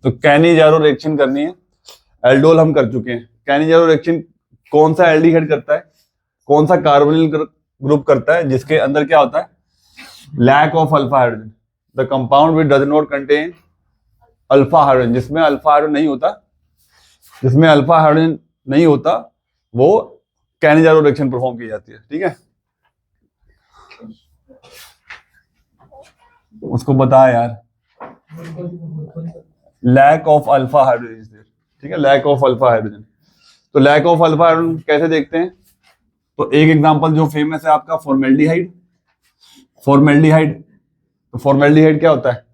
तो Cannizzaro reaction करनी है। एल्डोल हम कर चुके हैं। कैनिजारो रिएक्शन कौन सा एल्डिहाइड करता है, कौन सा कार्बोनिल ग्रुप करता है, जिसके अंदर क्या होता है, lack of alpha hydrogen. The compound which does not contain alpha hydrogen, जिसमें अल्फा हाइड्रोजन नहीं होता, जिसमें अल्फा हाइड्रोजन नहीं होता, वो कैनिजारो रिएक्शन परफॉर्म की जाती है। ठीक है, उसको बता यार, लैक ऑफ अल्फा हाइड्रोजन। ठीक है, लैक ऑफ अल्फा हाइड्रोजन। तो लैक ऑफ अल्फा हाइड्रोजन कैसे देखते हैं, तो एक एग्जांपल जो फेमस है आपका फॉर्मेल्डिहाइड। फॉर्मेल्डिहाइड, तो फॉर्मेल्डिहाइड क्या होता है,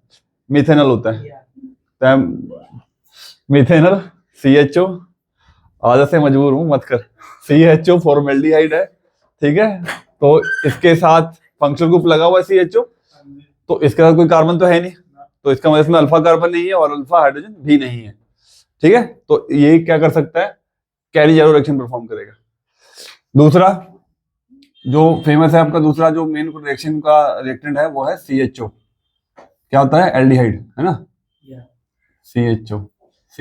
मिथेनॉल होता है। मिथेनॉल CHO, आदत से मजबूर हूं मत कर, CHO फॉर्मेल्डिहाइड है। ठीक है, तो इसके साथ फंक्शनल ग्रुप लगा हुआ है CHO, तो इसके साथ कोई कार्बन तो है नहीं, तो इसका मतलब इसमें अल्फा कार्बन नहीं है और अल्फा हाइड्रोजन भी नहीं है। ठीक है, तो ये क्या कर सकता है, कैनिजारो रिएक्शन परफॉर्म करेगा। दूसरा जो फेमस है आपका, दूसरा जो मेन रिएक्शन का रिएक्टेंट है वो है CHO। क्या होता है, एल्डिहाइड है ना, CHO, C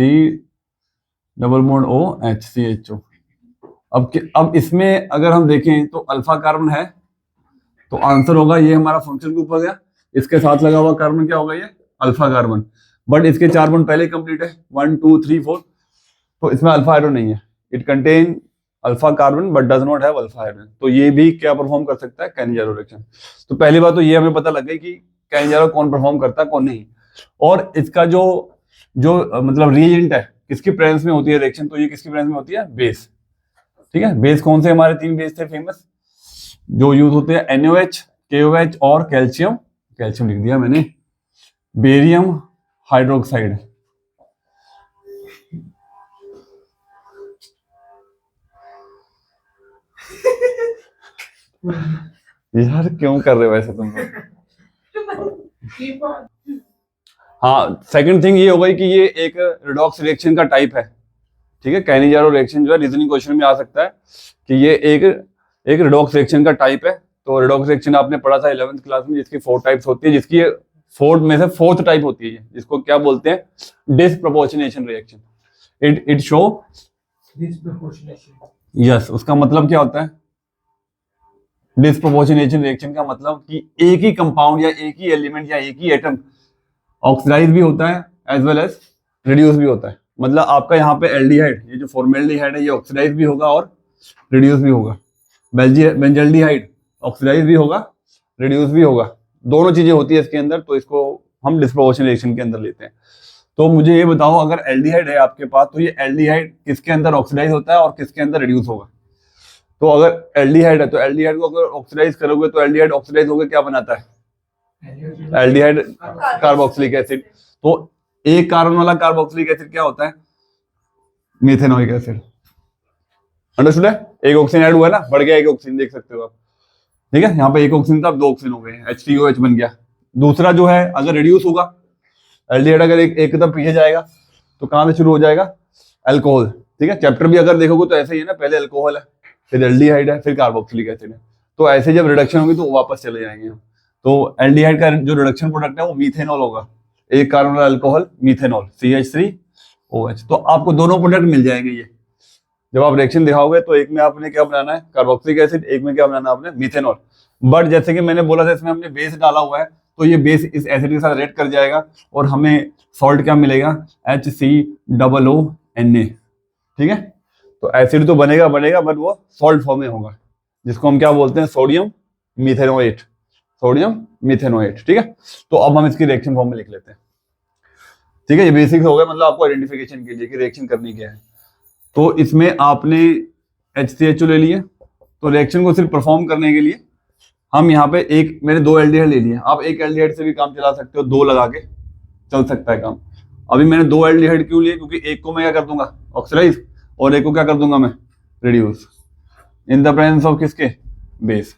double bond OH, CHO। अब इसमें अगर हम देखें तो अल्फा कार्बन है, तो आंसर होगा ये हमारा फंक्शन ग्रुप हो गया। इसके साथ लगा हुआ कार्बन क्या होगा, ये अल्फा कार्बन, बट इसके 4 बॉन्ड पहले कंप्लीट है, 1 2 3 4, तो इसमें अल्फा हाइड्रोजन नहीं है। It contain alpha carbon but does not have alpha hydrogen. तो ये भी क्या परफॉर्म कर सकता है, कैनिजारो रिएक्शन। तो पहली बात तो ये हमें पता लग गई कि कैनिजारो कौन परफॉर्म करता है, कौन नहीं। और इसका जो जो मतलब रिएजेंट है, किसकी प्रेजेंस में होती है रिएक्शन, तो ये किसकी प्रेजेंस में होती है, बेस। ठीक है, बेस कौन से हमारे 3 बेस थे फेमस जो यूज होते हैं, NaOH, KOH और कैल्शियम, कैल्शियम लिख दिया मैंने, बेरियम हाइड्रोक्साइड। यार क्यों कर रहे हो ऐसे तुम लोग। हाँ, सेकंड थिंग ये हो गई कि ये एक रिडॉक्स रिएक्शन का टाइप है। ठीक है, कैनिजारो रिएक्शन जो है रीजनिंग क्वेश्चन में आ सकता है कि ये एक रिडॉक्स रिएक्शन का टाइप है। तो रिडॉक्स रिएक्शन आपने पढ़ा था 11th क्लास में, जिसकी 4 टाइप्स होती है, जिसकी 4 में से 4th टाइप होती है, जिसको क्या बोलते हैं, disproportionation reaction. It show yes, उसका मतलब क्या होता है, डिसप्रोपोर्शनेशन रिएक्शन का मतलब कि एक ही कंपाउंड या एक ही एलिमेंट या एक ही एटम ऑक्सीडाइज भी होता है एज वेल एज रिड्यूस भी होता है। मतलब आपका यहाँ पे एल्डिहाइड, ये जो फॉर्मेल्डिहाइड है, ये ऑक्सीडाइज भी होगा और रिड्यूस भी होगा। बेंजल्डिहाइड ऑक्सीडाइज भी होगा, रिड्यूस भी होगा, दोनों चीजें होती है इसके अंदर। तो इसको हम डिसप्रोपोर्शनल रिएक्शन के अंदर लेते हैं। तो मुझे ये बताओ, अगर एल्डिहाइड है आपके पास, तो ये एल्डिहाइड किसके अंदर ऑक्सीडाइज होता है और किसके अंदर रिड्यूस होगा। तो अगर एल्डिहाइड है, तो एल्डिहाइड को अगर ऑक्सीडाइज करोगे तो एल्डिहाइड ऑक्सीडाइज होकर क्या बनाता है, एल्डिहाइड कार्बोक्सिलिक एसिड। तो एक कार्बन वाला कार्बोक्सिलिक एसिड क्या होता है, मेथेनोइक एसिड। अंडरस्टूड है, एक ऑक्सीजन ऐड हुआ है ना, बढ़ गया एक ऑक्सीजन, देख सकते हो आप। ठीक है, यहाँ पे एक ऑक्सीजन था, 2 ऑक्सीजन हो गए, H3OH बन गया। दूसरा जो है, अगर रिड्यूस होगा, एल्डिहाइड अगर एक कदम पीछे जाएगा तो कहां से शुरू हो जाएगा, अल्कोहल। ठीक है, चैप्टर भी अगर देखोगे तो ऐसे ही है ना, पहले अल्कोहल है, फिर एल्डिहाइड है, फिर कार्बोक्सिलिक एसिड है। तो ऐसे जब रिडक्शन होगी तो वापस चले जाएंगे हम। तो एल्डिहाइड का जो रिडक्शन प्रोडक्ट है वो मीथेनॉल होगा, एक कार्बन अल्कोहल मीथेनॉल, CH3OH। तो आपको दोनों प्रोडक्ट मिल जाएंगे ये जब आप रिएक्शन दिखाओगे। तो एक में आपने क्या बनाना है, कार्बोक्सिलिक एसिड, एक में क्या बनाना है आपने, मीथेनॉल। बट जैसे कि मैंने बोला था, इसमें हमने बेस डाला हुआ है, तो ये बेस इस एसिड के साथ रिएक्ट कर जाएगा और हमें सॉल्ट क्या मिलेगा, HCOONA। ठीक है, तो एसिड तो बनेगा बट वो सॉल्ट फॉर्म में होगा, जिसको हम क्या बोलते हैं, सोडियम मिथेनोएट, सोडियम मिथेनोएट। ठीक है, तो अब हम इसकी रिएक्शन फॉर्म में लिख लेते हैं। ठीक है, ये बेसिक्स हो गया, मतलब आपको आइडेंटिफिकेशन के लिए कि रिएक्शन करनी क्या है। तो इसमें आपने HCHO ले लिए, तो रिएक्शन को सिर्फ परफॉर्म करने के लिए हम यहाँ पे मैंने 2 एल्डिहाइड ले लिए। आप एक एल्डिहाइड से भी काम चला सकते हो, 2 लगा के चल सकता है काम। अभी मैंने 2 एल्डिहाइड क्यों लिए, क्योंकि एक को मैं क्या कर दूंगा, ऑक्सीडाइज, और एक को क्या कर दूंगा मैं, reduce, in the presence of किसके, बेस।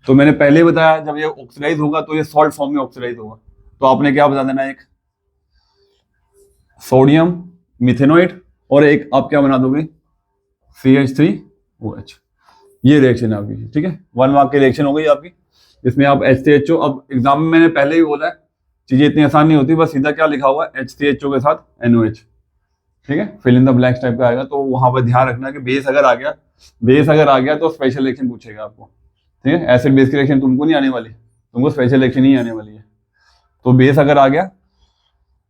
तो मैंने पहले ही बताया, जब ये ऑक्सीडाइज होगा तो ये सॉल्ट फॉर्म में ऑक्सीडाइज होगा। तो आपने क्या बता देना, एक सोडियम मिथेनोएट और एक आप क्या बना दोगे, CH3OH। ये रिएक्शन है आपकी। ठीक है, 1 मार्क की रिएक्शन हो गई आपकी, जिसमें आप HCHO, अब एग्जाम में मैंने पहले ही बोला है चीजें इतनी आसान नहीं होती, बस सीधा क्या लिखा हुआ है HCHO के साथ NOH, ठीक है, fill in the blanks type का आएगा। तो वहां पर ध्यान रखना कि बेस अगर आ गया तो स्पेशल रिएक्शन पूछेगा आपको, ठीक है। एसिड बेस की रिएक्शन तुमको नहीं आने वाली, तुमको स्पेशल रिएक्शन ही आने वाली है। तो बेस अगर आ गया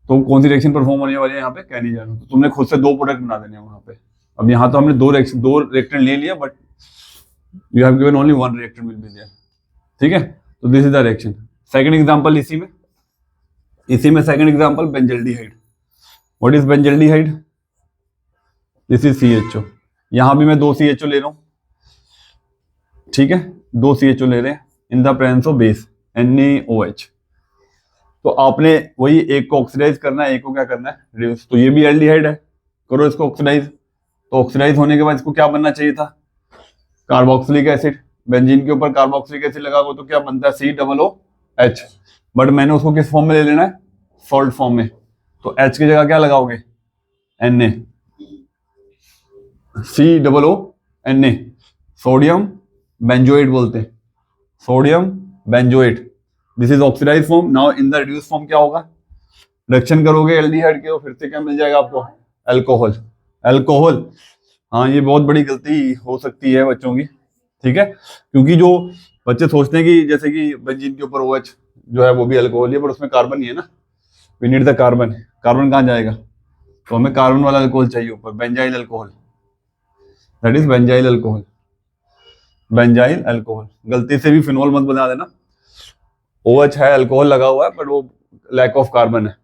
तो कौन सी रिएक्शन परफॉर्म होने वाली है यहाँ पे, कैनिजारो। तो तुमने खुद से 2 प्रोडक्ट बना देने हैं वहां पे। अब यहाँ तो हमने 2 रिएक्टेंट ले लिया, but you have given only 1 reactant will be there, ठीक है। तो this is the reaction. Second example इसी में second example benzaldehyde. What is benzaldehyde? This is CHO। यहां भी मैं 2 CHO ले रहा हूं, ठीक है, 2 CHO ले रहे हैं इन the presence of base NaOH। तो आपने वही एक को ऑक्सीडाइज करना है, एक को क्या करना है, रिड्यूस। तो ये भी एल्डिहाइड है, करो इसको ऑक्सीडाइज। तो ऑक्सीडाइज होने के बाद इसको क्या बनना चाहिए था, कार्बोक्सिलिक एसिड। बेंजीन के ऊपर कार्बोक्सिलिक एसिड लगा हुआ तो क्या बनता है, COOH। बट मैंने उसको किस फॉर्म में ले लेना है, सॉल्ट फॉर्म में। तो H की जगह क्या लगाओगे, Na, COONA, सोडियम बेंजोएट बोलते हैं, sodium benzoate. This is oxidise form. Now in the reduce form क्या होगा, रिएक्शन करोगे एल्डिहाइड के तो फिर से क्या मिल जाएगा आपको, अल्कोहल। हाँ, ये बहुत बड़ी गलती हो सकती है बच्चों की, ठीक है, क्योंकि जो बच्चे सोचते हैं कि जैसे कि बेंजीन के ऊपर OH जो है वो भी अल्कोहल है, पर उसमें कार्बन ही है ना, we need the carbon. Carbon कहाँ जाएगा, तो हमें कार्बन वाला अल्कोहल चाहिए ऊपर, benzyl alcohol, that is benzyl alcohol. गलती से भी फिनोल मत बना देना, OH है, अल्कोहल लगा हुआ है, बट वो लैक ऑफ कार्बन है,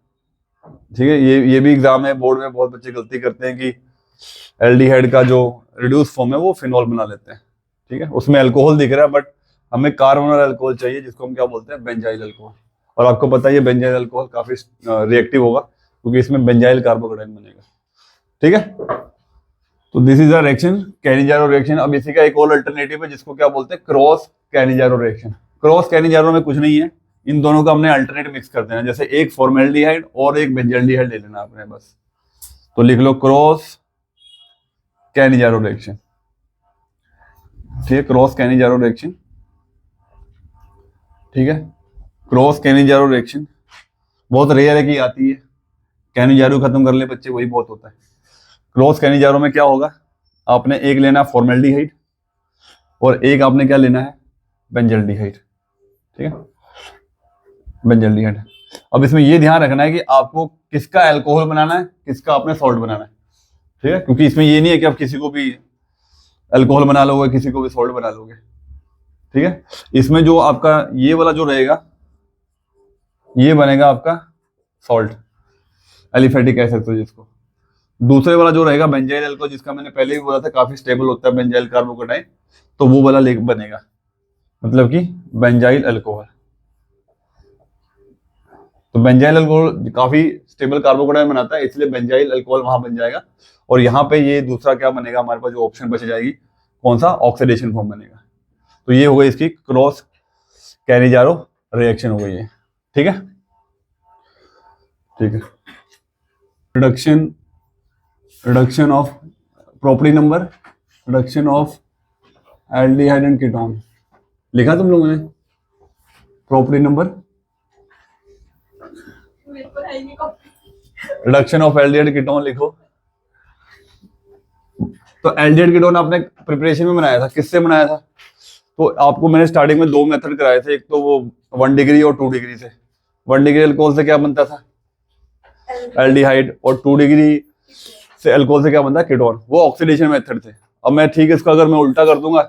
ठीक है। ये भी एग्जाम है, बोर्ड में बहुत बच्चे गलती करते हैं कि एल्डिहाइड का जो रिड्यूस फॉर्म है वो फिनोल बना लेते हैं, ठीक है, उसमें अल्कोहल दिख रहा है, बट हमें कार्बन वाला अल्कोहल चाहिए जिसको हम क्या बोलते हैं, बेंजाइल अल्कोहल। और आपको पता है ये बेंजाइल अल्कोहल काफी रिएक्टिव होगा क्योंकि इसमें बेंजाइल कार्बोकेटाइन बनेगा, ठीक है। तो this is a reaction, Cannizzaro reaction. अब इसी का एक और अल्टरनेटिव है जिसको क्या बोलते हैं, cross Cannizzaro reaction. Cross Cannizzaro में कुछ नहीं है, इन दोनों का हमने अल्टरनेट मिक्स कर देना, जैसे एक फॉर्मेल्डिहाइड और एक बेंजल्डिहाइड ले लेना आपने बस। तो लिख लो क्रॉस कैनिजारो रिएक्शन, ठीक है, क्रॉस कैनिजारो रिएक्शन, ठीक है। क्रॉस कैनिजारो रिएक्शन बहुत रेयर है कि आती है, कैनिजारो खत्म कर ले बच्चे वही बहुत होता है। क्रॉस कैनिजारो में क्या होगा, आपने एक लेना फॉर्मेल्डिहाइड और एक आपने क्या लेना है, बेंजल्डिहाइड, ठीक है, बेंजल्डिहाइड। अब इसमें ये ध्यान रखना है कि आपको किसका अल्कोहल बनाना है, किसका आपने सॉल्ट बनाना है, ठीक है, क्योंकि इसमें ये नहीं है कि आप किसी को भी अल्कोहल बना लोगे, किसी को भी सॉल्ट बना लोगे, ठीक है। इसमें जो आपका ये वाला जो रहेगा ये बनेगा आपका सॉल्ट, एलिफेटिक एसिड हो जिसको। दूसरे वाला जो रहेगा बेंजाइल अल्कोहल, जिसका मैंने पहले भी बोला था काफी स्टेबल होता है बेंजाइल कार्बोकेटाइन, तो वो वाला बनेगा, मतलब कि बेंजाइल अल्कोहल। तो बेंजाइल अल्कोहल काफी स्टेबल कार्बोकेटाइन बनाता है, इसलिए बेंजाइल अल्कोहल वहां बन जाएगा। और यहाँ पे ये दूसरा क्या बनेगा, हमारे पास जो ऑप्शन बच जाएगी कौन सा, ऑक्सीडेशन फॉर्म बनेगा। तो ये हो गई इसकी क्रॉस कैनिजारो रिएक्शन हो गई है, ठीक है, ठीक है। Reduction of property number, reduction of aldehyde and ketone लिखा तुम लोगों ने, property number, reduction of aldehyde ketone लिखो। तो एल्डिहाइड कीटोन आपने प्रिपरेशन में बनाया था, किससे बनाया था, तो आपको मैंने स्टार्टिंग में 2 मेथड कराए थे, एक तो वो 1 डिग्री और 2 डिग्री से। 1 डिग्री अल्कोहल से क्या बनता था, एल्डिहाइड, और 2 डिग्री से अल्कोहल से क्या बनता है, कीटोन। वो ऑक्सीडेशन मेथड थे। अब मैं ठीक है इसको अगर मैं उल्टा कर दूंगा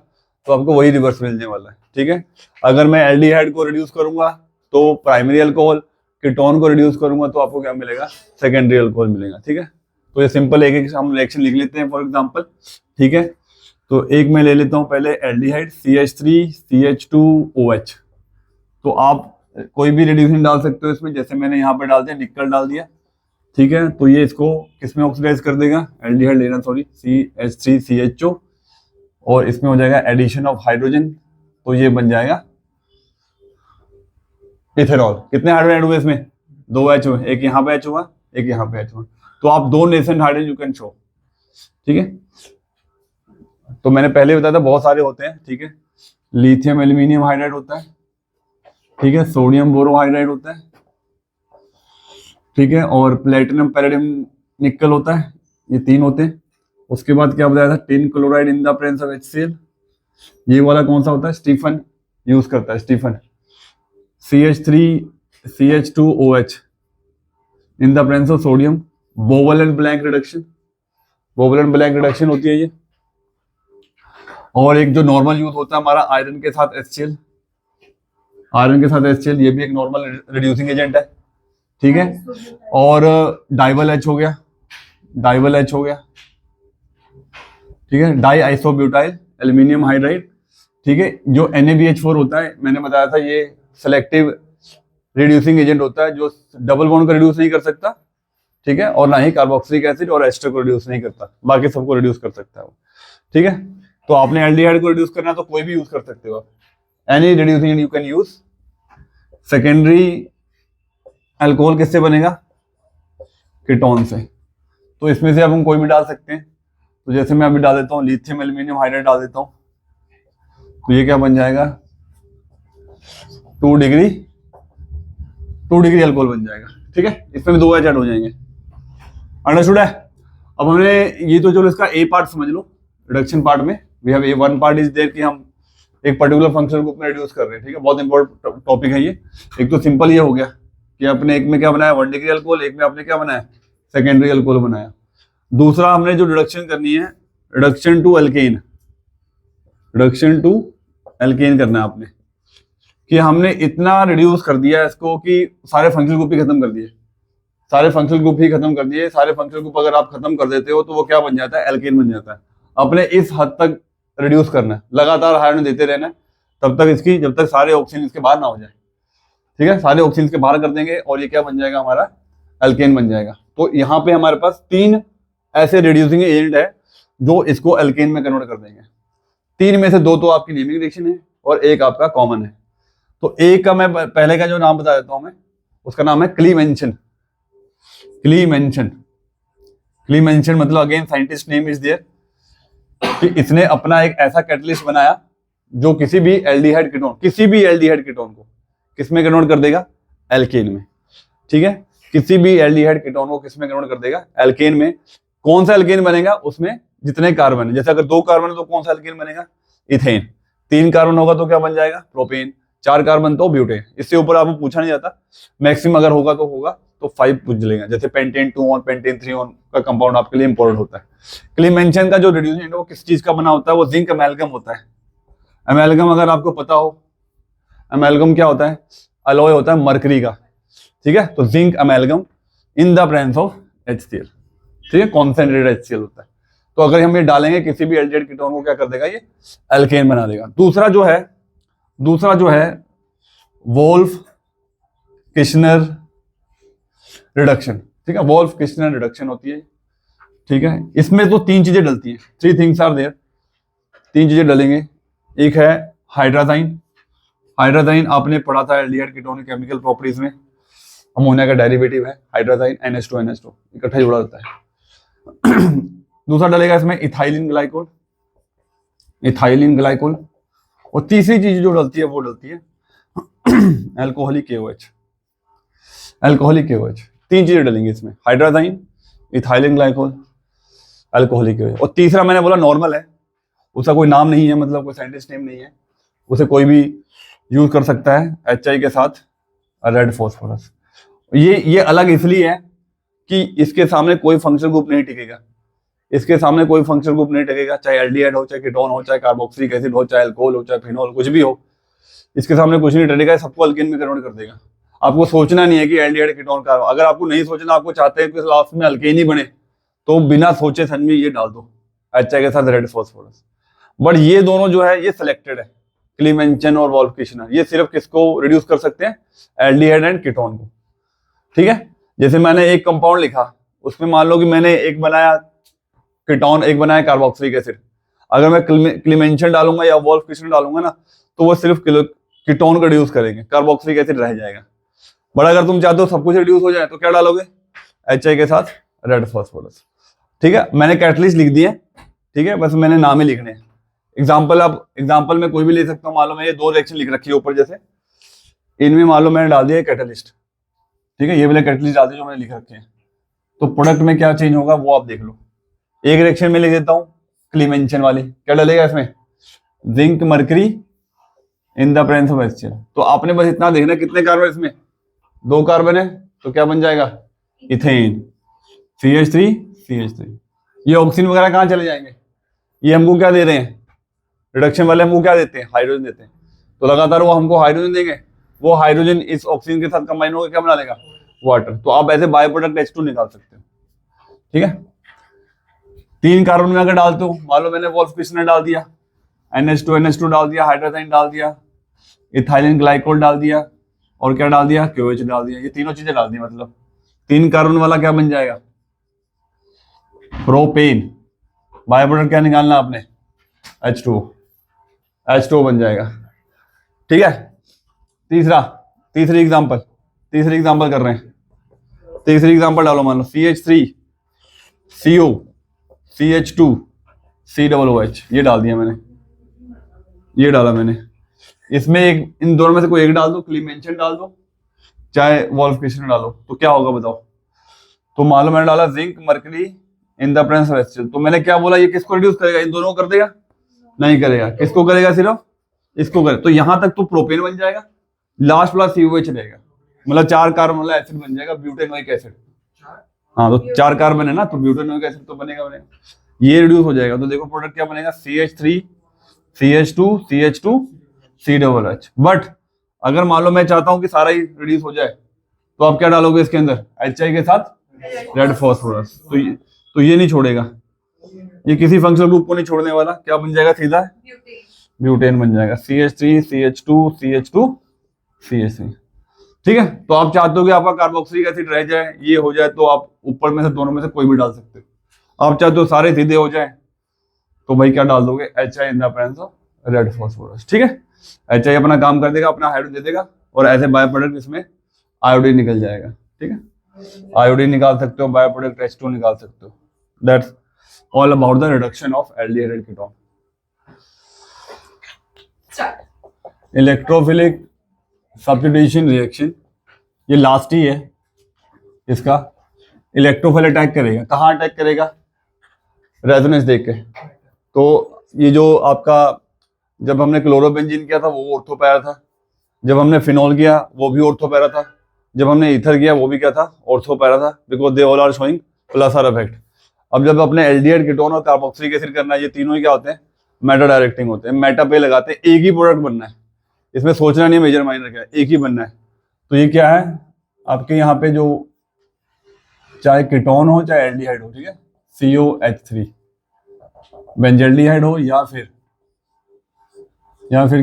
तो आपको वही रिवर्स मिलने वाला है, ठीक है। अगर मैं एल्डिहाइड को रिड्यूस करूंगा तो प्राइमरी अल्कोहल, कीटोन को रिड्यूस करूंगा तो आपको क्या मिलेगा, सेकेंडरी अल्कोहल मिलेगा, ठीक है। तो ये सिंपल एक हम रिएक्शन लिख लेते हैं फॉर एग्जांपल, ठीक है। तो एक मैं ले लेता हूं पहले एल्डिहाइड CH3 CH2OH। तो आप कोई भी रिड्यूसेंट डाल सकते हो इसमें, जैसे मैंने यहाँ पे डाल दिया, निकल डाल दिया, ठीक है। तो ये इसको किसमें ऑक्सीडाइज कर देगा, एल्डिहाइड लेना सॉरी, CH3CHO, और इसमें हो जाएगा एडिशन ऑफ हाइड्रोजन, तो ये बन जाएगा इथेनॉल। कितने हाइड्रोजन ऐड हुए इसमें, 2 H हुए, एक यहाँ पे H हुआ, एक यहाँ पे H हुआ। तो आप 2 nascent hydrogen you can show, ठीक है। तो मैंने पहले बताया था बहुत सारे होते हैं, ठीक है। लिथियम एल्यूमिनियम हाइड्राइड होता है, ठीक है, सोडियम बोरोहाइड्राइड होता है, ठीक है, और प्लेटिनम, पैलेडियम, निकल होता है, ये 3 होते हैं। उसके बाद क्या बताया था, tin chloride in the presence of HCl, ये वाला कौन सा होता है, स्टीफन यूज करता है, Stephen. CH3CH2OH in the presence of sodium, Bouveault and Blanc reduction, Bouveault and Blanc reduction होती है ये। और एक जो नॉर्मल यूज होता है हमारा आयरन के साथ HCl, आयरन के साथ HCl, ये भी एक नॉर्मल रिड्यूसिंग एजेंट है, ठीक है। और डाइबल H हो गया, डाइबल H हो गया, ठीक है, डाई आइसोब्यूटाइल एल्यूमिनियम हाइड्राइड, ठीक है। जो NaBH4 होता है, मैंने बताया था ये सेलेक्टिव रिड्यूसिंग एजेंट होता है, जो डबल बॉन्ड को रिड्यूस नहीं कर सकता, ठीक है, और ना ही कार्बोक्सिलिक एसिड और एस्टर को रिड्यूस नहीं करता, बाकी सबको रिड्यूस कर सकता है वो, ठीक है। तो आपने एल्डिहाइड को रिड्यूस करना है तो कोई भी यूज कर सकते हो आप, any reducing agent you can use. Secondary alcohol किससे बनेगा, कीटोन से, तो इसमें से अब हम कोई भी डाल सकते हैं। तो जैसे मैं अभी डाल देता हूँ लिथियम एल्यूमिनियम हाइड्राइड डाल देता हूँ, तो ये क्या बन जाएगा, 2 डिग्री अल्कोहल बन जाएगा, ठीक है। इसमें भी 2 H ऐड हो जाएंगे, अंडरस्टूड है। अब हमने ये तो चलो इसका ए पार्ट समझ लो, रिडक्शन पार्ट में we have a one part is there कि हम एक पर्टिकुलर फंक्शनल ग्रुप में रिड्यूस कर रहे हैं, ठीक है, बहुत इंपॉर्टेंट टॉपिक है ये। एक तो सिंपल ये हो गया कि आपने एक में क्या बनाया 1 डिग्री अल्कोहल, एक में आपने क्या बनाया सेकेंडरी अल्कोहल बनाया। दूसरा हमने जो रिडक्शन करनी है, reduction to alkane, reduction to alkane करना है आपने, कि हमने इतना रिड्यूस कर दिया इसको कि सारे फंक्शनल ग्रुप ही खत्म कर दिए, सारे फंक्शनल ग्रुप ही खत्म कर दिए। सारे फंक्शनल ग्रुप अगर आप खत्म कर देते हो तो वो क्या बन जाता है, एल्केन बन जाता है। अपने इस हद तक रिड्यूस करना है, लगातार हाइड्रोजन देते रहना है तब तक इसकी, जब तक सारे ऑक्सीजन इसके बाहर ना हो जाए, ठीक है, सारे ऑक्सीजन इसके बाहर कर देंगे और ये क्या बन जाएगा, हमारा एल्केन बन जाएगा। तो यहाँ पे हमारे पास 3 ऐसे रिड्यूसिंग एजेंट है जो इसको एल्केन में कन्वर्ट कर देंगे। 3 में से 2 तो आपकी नेमिंग रिएक्शन है और एक आपका कॉमन है। तो एक का मैं पहले का जो नाम बता देता हूं मैं, उसका नाम है क्लीमेंशन। क्लीमेंशन, क्लीमेंशन मतलब again scientist name is there, कि इसने अपना एक ऐसा कैटलिस्ट बनाया जो किसी भी एल्डिहाइड कीटोन, किसी भी एल्डिहाइड कीटोन को किसमें कन्वर्ट कर देगा, एल्केन में, ठीक है। किसी भी एल्डिहाइड कीटोन को किसमें कन्वर्ट कर देगा, एल्केन में। कौन सा एल्केन बनेगा, उसमें जितने कार्बन है, जैसे अगर 2 कार्बन है तो कौन सा एल्केन बनेगा, इथेन। 3 कार्बन होगा तो क्या बन जाएगा, प्रोपेन। 4 कार्बन तो ब्यूटेन। इससे ऊपर आपको पूछा नहीं जाता, मैक्सिमम अगर होगा तो 5 पूछ लेगा, जैसे पेंटेन 2 और पेंटेन 3 ऑन का कंपाउंड आपके लिए इंपॉर्टेंट होता है। क्लीमेंशन का जो रिड्यूसेंट है वो किस चीज का बना होता है, वो जिंक अमेलगम होता है। अमेलगम अगर आपको पता हो, अमेलगम क्या होता है, अलॉय होता है मरकरी का, ठीक है। तो zinc amalgam in the presence of HCl, ठीक है, कॉन्सेंट्रेटेड HCl होता है। तो अगर हम ये डालेंगे किसी भी एल्डिहाइड कीटोन को क्या कर देगा, ये एल्केन बना देगा। दूसरा जो है वोल्फ किश्नर रिडक्शन, ठीक है, वोल्फ किश्नर रिडक्शन होती है, ठीक है। इसमें तो 3 चीजें डलती हैं, 3 थिंग्स आर देयर, 3 चीजें डलेंगे। एक है हाइड्राजाइन, हाइड्राजाइन आपने पढ़ा था एल्डिहाइड कीटोन के केमिकल प्रॉपर्टीज में, अमोनिया का डेरिवेटिव है हाइड्राजाइन, NH2NH2 इकट्ठा जुड़ा रहता है। दूसरा डलेगा इसमें इथाइलिन ग्लाइकोल, इथाइलिन ग्लाइकोल। और तीसरी चीज जो डलती है वो डलती है अल्कोहलिक KOH, अल्कोहलिक KOH। 3 चीजें डलेंगी इसमें, हाइड्राजाइन, इथाइलिन ग्लाइकोल, अल्कोहलिक KOH। और तीसरा मैंने बोला नॉर्मल है, उसका कोई नाम नहीं है, मतलब कोई साइंटिस्ट नेम नहीं है, उसे कोई भी यूज कर सकता है HI के साथ रेड फॉस्फोरस। ये अलग इसलिए है कि इसके सामने कोई फंक्शनल ग्रुप नहीं टिकेगा, इसके सामने कोई फंक्शनल ग्रुप नहीं टिकेगा, चाहे एल्डिहाइड हो, चाहे कीटोन हो, चाहे कार्बोक्सिलिक एसिड हो, चाहे अल्कोहल हो, चाहे फिनोल, कुछ भी हो, इसके सामने कुछ नहीं टिकेगा, सबको अल्केन में कन्वर्ट कर देगा। आपको सोचना नहीं है कि एल्डिहाइड कीटोन का, अगर आपको नहीं सोचना, आपको चाहते हैं कि लास्ट में अल्केन ही बने, तो बिना सोचे समझे ये डाल दो HI के साथ रेड फॉस्फोरस। बट ये दोनों जो है ये सिलेक्टेड है, क्लीमेंशन और वोल्फ किश्नर, ये सिर्फ किसको रिड्यूस कर सकते हैं, एल्डिहाइड एंड कीटोन को, ठीक है। जैसे मैंने एक कंपाउंड लिखा, उसमें मान लो कि मैंने एक बनाया कीटोन, एक बनाया कार्बोक्सिलिक एसिड, अगर मैं क्लीमेंशन डालूंगा या वोल्फ किश्नर डालूंगा ना, तो वो सिर्फ कीटोन को रिड्यूस करेंगे, कार्बोक्सिलिक एसिड रह जाएगा। बट अगर तुम चाहते हो सब कुछ रिड्यूस हो जाए तो क्या डालोगे, HI के साथ रेड फॉस्फोरस, ठीक है। मैंने कैटलिस्ट लिख दिया, ठीक है, बस मैंने नाम ही लिखने हैं। एग्जाम्पल में कोई भी ले सकता हूँ, मान लो मैं ये 2 रिएक्शन लिख रखी है ऊपर, जैसे इनमें मान लो मैंने डाल दिया कैटलिस्ट, ठीक है, ये वाले कैटेलिस्ट डालते हैं जो मैंने लिख रखे हैं। तो प्रोडक्ट में क्या चेंज होगा वो आप देख लो। एक रिएक्शन में लिख देता हूँ क्लीमेंशन वाली, क्या डलेगा इसमें, zinc mercury in the presence of HCl। तो आपने बस इतना देखना कितने कार्बन इसमें, 2 कार्बन है, तो क्या बन जाएगा, इथेन, CH3। ये ऑक्सीजन वगैरह कहाँ चले जाएंगे, ये हमको क्या दे रहे हैं, रिडक्शन वाले हमको क्या देते हैं, हाइड्रोजन देते हैं। तो लगातार वो हमको हाइड्रोजन देंगे, वो हाइड्रोजन इस ऑक्सीजन के साथ कंबाइन होकर क्या बना देगा, वाटर। तो आप ऐसे बाय प्रोडक्ट H2 निकाल सकते हो। ठीक है, 3 कार्बन में अगर डालते हो, मान लो मैंने वोल्फ क्रिस्टल डाल दिया, NH2 डाल दिया, हाइड्रोजन डाल दिया, इथाइलिन ग्लाइकोल डाल दिया, और क्या डाल दिया, KOH डाल दिया। ये तीनों चीजें डाल दी, मतलब 3 कार्बन वाला क्या बन जाएगा, प्रोपेन। बाय प्रोडक्ट क्या निकालना आपने, H2O बन जाएगा। ठीक है, तीसरी एग्जांपल कर रहे हैं। तीसरी एग्जांपल डालो, मान लो CH3CO CH2 COOH, ये डाल दिया मैंने, ये डाला मैंने। इसमें एक, इन दोनों में से कोई एक डाल दो, क्लीमेंशन डाल दो चाहे वोल्फ क्रिस्टल डालो, तो क्या होगा बताओ। तो मान लो मैंने डाला zinc mercury in the presence of HCl, तो मैंने क्या बोला, ये किसको रिड्यूस करेगा, इन दोनों को कर देगा, नहीं करेगा, किसको करेगा, सिर्फ इसको करे। तो यहां तक तो प्रोपेन बन जाएगा, लास्ट वाला COH रहेगा, मतलब 4 कार्बन वाला एसिड बन जाएगा, ब्यूटेनोइक एसिड। हाँ, तो 4 कार्बन है ना, तो ब्यूटेनोइक एसिड तो बनेगा, ये रिड्यूस हो जाएगा। तो देखो प्रोडक्ट क्या बनेगा, CH3 CH2 CH2 COOH। But अगर मान लो मैं चाहता हूं कि सारा ही रिड्यूस हो जाए, तो आप क्या डालोगे इसके अंदर, HI के साथ रेड फॉस्फोरस। तो ये नहीं छोड़ेगा, ये किसी फंक्शनल ग्रुप को नहीं छोड़ने वाला, क्या बन जाएगा, सीधा ब्यूटेन बन जाएगा, CH3 CH2 CH2 CH3। ठीक है, तो आप चाहते हो कि आपका कार्बोक्सिलिक एसिड रह जाए, ये हो जाए, तो आप ऊपर में से दोनों में से कोई भी डाल सकते हो। आप चाहते हो सारे सीधे हो जाए, तो भाई क्या डाल दोगे, HI in the presence of red phosphorus. ठीक है, HI अपना काम कर देगा, अपना हाइड्रोजन दे देगा, और ऐसे बाय प्रोडक्ट इसमें आयोडीन निकल जाएगा। ठीक है, आयोडीन निकाल सकते हो, बाय प्रोडक्ट H2 निकाल सकते हो। That's all about the reduction of aldehyde ketone. Electrophilic substitution reaction, ये लास्ट ही है इसका। इलेक्ट्रोफिल अटैक करेगा, कहाँ अटैक करेगा, रेजोनेंस देख के। तो ये जो आपका, जब हमने क्लोरोबेंजीन किया था वो ऑर्थो पैरा था, जब हमने फिनॉल किया वो भी ऑर्थो पैरा था, जब हमने ईथर किया वो भी क्या था, ऑर्थो पैरा था, because they all are showing plus R effect. अब जब अपने एल्डिहाइड कीटोन और कार्बोक्सिलिक एसिड करना है, ये तीनों ही क्या होते हैं, मेटा डायरेक्टिंग होते हैं। मेटा पे लगाते हैं, एक ही प्रोडक्ट बनना है, इसमें सोचना नहीं है मेजर माइनर क्या है, एक ही बनना है। तो ये क्या है आपके यहाँ पे, जो चाहे कीटोन हो चाहे एल्डिहाइड हो, ठीक है, COH3 बेंजल्डिहाइड हो, या फिर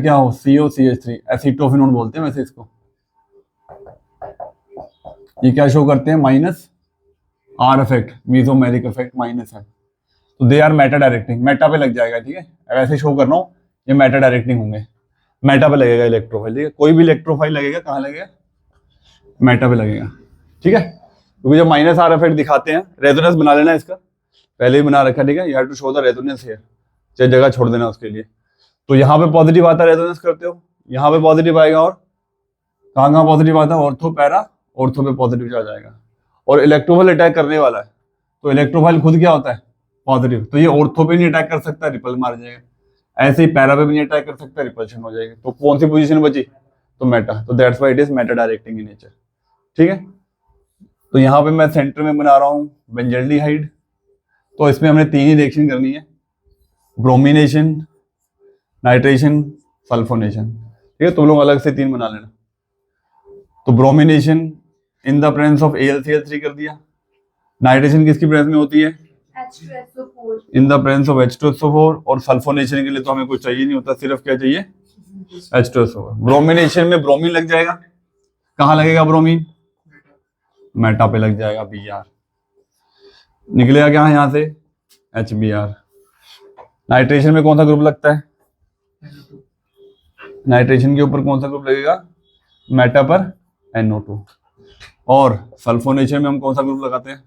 क्या हो, COCH3 एसीटोफिनोन बोलते हैं वैसे इसको। ये क्या शो करते हैं, minus R effect, mesomeric effect minus है, तो they are meta directing, meta पे लग जाएगा। ठीक है, ऐसे शो कर रहा हूँ, ये मेटा डायरेक्टिंग होंगे, मेटा पे लगेगा इलेक्ट्रोफाइल। ठीक है, कोई भी इलेक्ट्रोफाइल लगेगा, कहाँ लगेगा, मेटा पे लगेगा। ठीक है, क्योंकि जब माइनस आर इफेक्ट दिखाते हैं, रेजोनेंस बना लेना इसका, पहले ही बना रखा। ठीक है, you have to show the resonance here, चाहे जगह छोड़ देना उसके लिए। तो यहाँ पे पॉजिटिव आता है, रेजोनेंस करते हो, यहाँ पे पॉजिटिव आएगा, और कहाँ पॉजिटिव आता है, ऑर्थो पैरा, ऑर्थो पे पॉजिटिव जा जाएगा। और इलेक्ट्रोफाइल अटैक करने वाला है, तो इलेक्ट्रोफाइल खुद क्या होता है, पॉजिटिव, तो ये ऑर्थो पे नहीं अटैक कर सकता, रिपल मार जाएगा। ऐसे ही पैरा पे भी नहीं अटैक कर सकता, रिपल्शन हो जाएगी। तो कौन सी पोजीशन बची, तो मेटा, तो that's why it is Meta directing in nature. ठीक है, तो यहाँ पे मैं सेंटर में बना रहा हूँ बेंजल्डिहाइड, तो इसमें हमने 3 ही रिएक्शन करनी है, ब्रोमिनेशन, नाइट्रेशन, सल्फोनेशन। ठीक है, तुम लोग अलग से 3 बना लेना। तो bromination in the presence of AlCl3 कर दिया, नाइट्रेशन किसकी प्रेजेंस में होती है, H2SO4 in the presence of H2SO4, और सल्फोनेशन के लिए तो हमें कुछ चाहिए नहीं होता, सिर्फ क्या चाहिए, H2SO4। ब्रोमिनेशन में ब्रोमीन लग जाएगा, कहाँ लगेगा ब्रोमीन, मेटा पे लग जाएगा, Br निकलेगा क्या यहाँ से, HBr। नाइट्रेशन में कौन सा ग्रुप लगता है, नाइट्रेशन के ऊपर कौन सा ग्रुप लगेगा, मेटा पर NO2। और सल्फोनेशन में हम कौन सा ग्रुप लगाते हैं,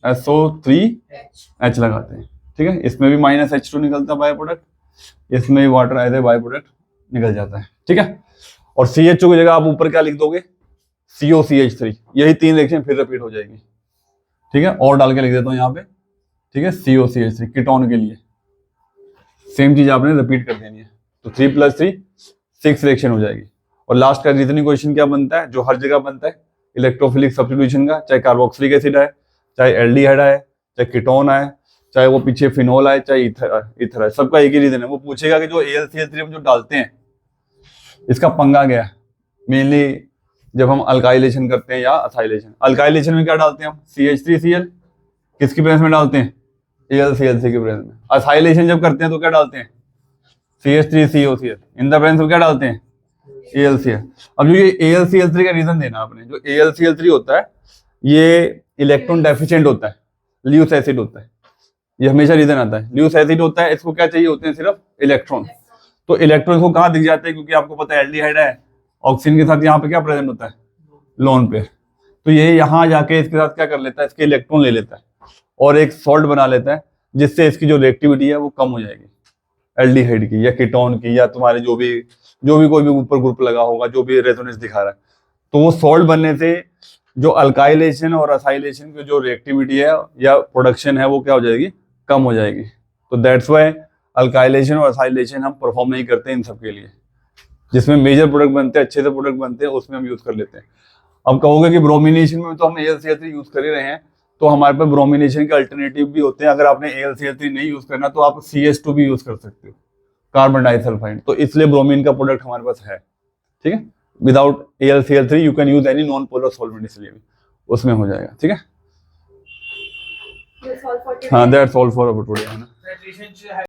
SO3H लगाते हैं। ठीक है, इसमें भी माइनस H2 निकलता है बाय प्रोडक्ट, इसमें भी water as a by product निकल जाता है। ठीक है, और CHO की जगह आप ऊपर क्या लिख दोगे, COCH3। यही 3 रिएक्शन फिर रिपीट हो जाएगी, ठीक है। और डाल के लिख देता हूँ यहाँ पे, ठीक है, COCH3 कीटोन के लिए सेम चीज आपने रिपीट कर देनी है। तो 3 + 3 6 रिएक्शन हो जाएगी। और लास्ट का रीजनिंग क्वेश्चन क्या बनता है, जो हर जगह बनता है, इलेक्ट्रोफिलिक सब्स्टिट्यूशन का, चाहे कार्बोक्सिलिक एसिड आए, चाहे एल्डिहाइड आए, चाहे कीटोन आए, चाहे वो पीछे फिनोल आए, चाहे ईथर आए, सबका एक ही रीजन है। वो पूछेगा कि जो AlCl3 हम जो डालते हैं इसका पंगा क्या है। मेनली जब हम अल्काइलेशन करते हैं या असाइलेशन, अल्काइलेशन में क्या डालते हैं हम, CH3Cl, किसकी प्रेजेंस में डालते हैं, AlCl3 की प्रेजेंस में। असाइलेशन जब करते हैं तो क्या डालते हैं, CH3COCl। इन द प्रेजेंस में क्या डालते हैं, AlCl। अब जो ये AlCl3 का रीजन देना आपने, जो AlCl3 होता है ये इलेक्ट्रॉन डेफिशिएंट होता है, ल्यूस एसिड होता है, ये हमेशा रीजन आता है। ल्यूस एसिड होता है, इसको क्या चाहिए होते हैं, सिर्फ इलेक्ट्रॉन। तो इलेक्ट्रॉन को कहाँ दिख जाते हैं, क्योंकि आपको पता है एल्डिहाइड है, ऑक्सीजन के साथ यहाँ पे क्या प्रेजेंट होता है, लोन पेयर। तो ये यहाँ जाके इसके साथ क्या कर लेता है, इसके इलेक्ट्रॉन ले लेता है और एक सॉल्ट बना लेता है, जिससे इसकी जो रिएक्टिविटी है वो कम हो जाएगी, एल्डिहाइड की या कीटोन की, या तुम्हारे जो भी कोई भी ऊपर ग्रुप लगा होगा, जो भी रेजोनेंस दिखा रहा है। तो वो सॉल्ट बनने से जो अल्काइलेशन और असाइलेशन की जो रिएक्टिविटी है या प्रोडक्शन है वो क्या हो जाएगी, कम हो जाएगी। तो दैट्स वाई अल्काइलेशन और असाइलेशन हम परफॉर्म नहीं करते इन सब के लिए। जिसमें मेजर प्रोडक्ट बनते हैं, अच्छे से प्रोडक्ट बनते हैं, उसमें हम यूज कर लेते हैं। अब कहोगे कि ब्रोमिनेशन में तो हम AlCl3 यूज कर ही रहे हैं, तो हमारे पास ब्रोमिनेशन के अल्टरनेटिव भी होते हैं। अगर आपने AlCl3 नहीं यूज करना तो आप CH2 भी यूज कर सकते हो, कार्बन डाइसल्फाइड। तो इसलिए ब्रोमीन का प्रोडक्ट हमारे पास है, ठीक है। Without AlCl3 you can use any non polar solvent, इसलिए भी उसमें हो जाएगा, ठीक है। That's all for today. हाँ, दैट्स ऑल फॉर टुडे, है ना।